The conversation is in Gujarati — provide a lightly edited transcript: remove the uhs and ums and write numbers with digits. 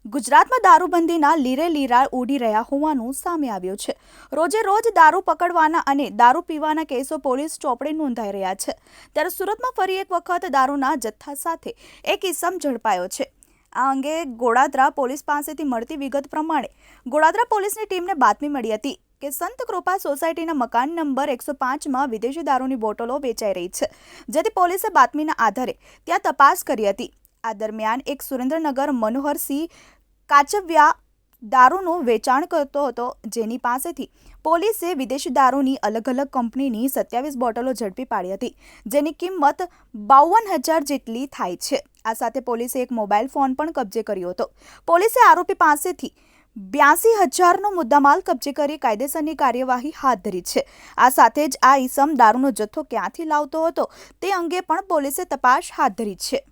ગુજરાતમાં દારૂબંધીના લીરે લીરા ઉડી રહ્યા હોવાનું સામે આવ્યું છે। રોજે રોજ દારૂ પકડવાના અને દારૂ પીવાના કેસો પોલીસ ચોપડે નોંધાઈ રહ્યા છે। ત્યારે સુરતમાં ફરી એક વખત દારૂના જથ્થા સાથે એક ઇસમ ઝડપાયો છે। આ અંગે ગોડાદરા પોલીસ પાસેથી મળતી વિગત પ્રમાણે ગોડાદરા પોલીસની ટીમને બાતમી મળી હતી કે સંત કૃપા સોસાયટીના મકાન નંબર 105માં વિદેશી દારૂની બોટલો વેચાઈ રહી છે, જેથી પોલીસે બાતમીના આધારે ત્યાં તપાસ કરી હતી। આ દરમિયાન એક સુરેન્દ્રનગર મનોહરસિંહ કાચવિયા દારૂનું વેચાણ કરતો હતો, જેની પાસેથી પોલીસે વિદેશી દારૂની અલગ અલગ કંપનીની 27 બોટલો ઝડપી પાડી હતી, જેની કિંમત 52,000 જેટલી થાય છે। આ સાથે પોલીસે એક મોબાઈલ ફોન પણ કબજે કર્યો હતો। પોલીસે આરોપી પાસેથી 82,000નો મુદ્દામાલ કબજે કરી કાયદેસરની કાર્યવાહી હાથ ધરી છે। આ સાથે જ આ ઇસમ દારૂનો જથ્થો ક્યાંથી લાવતો હતો તે અંગે પણ પોલીસે તપાસ હાથ ધરી છે।